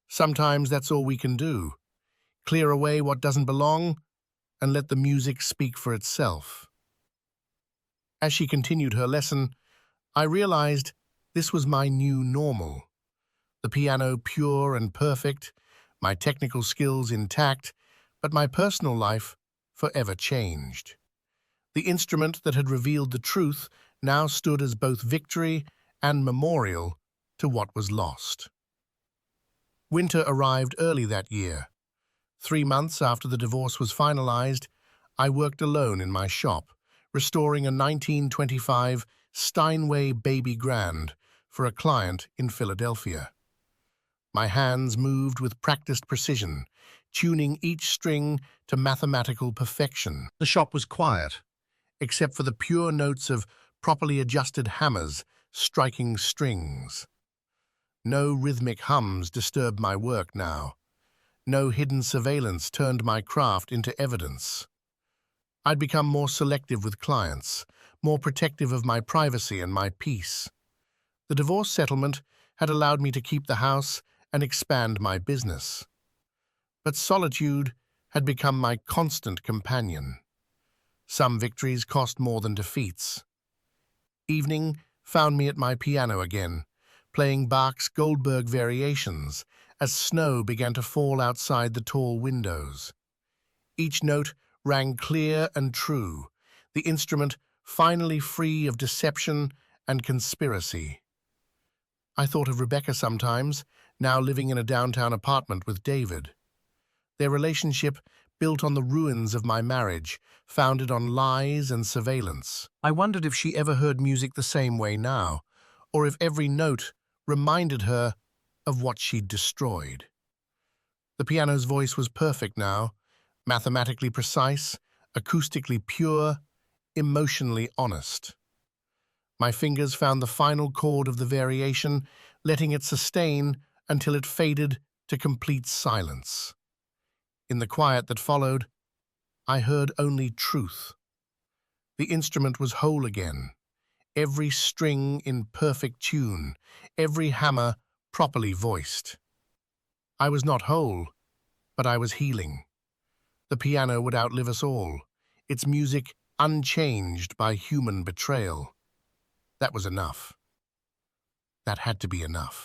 Sometimes that's all we can do. Clear away what doesn't belong and let the music speak for itself. As she continued her lesson, I realized this was my new normal. The piano pure and perfect, my technical skills intact, but my personal life forever changed. The instrument that had revealed the truth now stood as both victory and memorial to what was lost. Winter arrived early that year. 3 months after the divorce was finalized, I worked alone in my shop, restoring a 1925 Steinway baby grand for a client in Philadelphia. My hands moved with practiced precision, tuning each string to mathematical perfection. The shop was quiet. Except for the pure notes of properly adjusted hammers striking strings. No rhythmic hums disturbed my work now. No hidden surveillance turned my craft into evidence. I'd become more selective with clients, more protective of my privacy and my peace. The divorce settlement had allowed me to keep the house and expand my business. But solitude had become my constant companion. Some victories cost more than defeats. Evening found me at my piano again, playing Bach's Goldberg variations as snow began to fall outside the tall windows. Each note rang clear and true, the instrument finally free of deception and conspiracy. I thought of Rebecca sometimes, now living in a downtown apartment with David. Their relationship built on the ruins of my marriage, founded on lies and surveillance. I wondered if she ever heard music the same way now, or if every note reminded her of what she'd destroyed. The piano's voice was perfect now, mathematically precise, acoustically pure, emotionally honest. My fingers found the final chord of the variation, letting it sustain until it faded to complete silence. In the quiet that followed, I heard only truth. The instrument was whole again, every string in perfect tune, every hammer properly voiced. I was not whole, but I was healing. The piano would outlive us all, its music unchanged by human betrayal. That was enough. That had to be enough.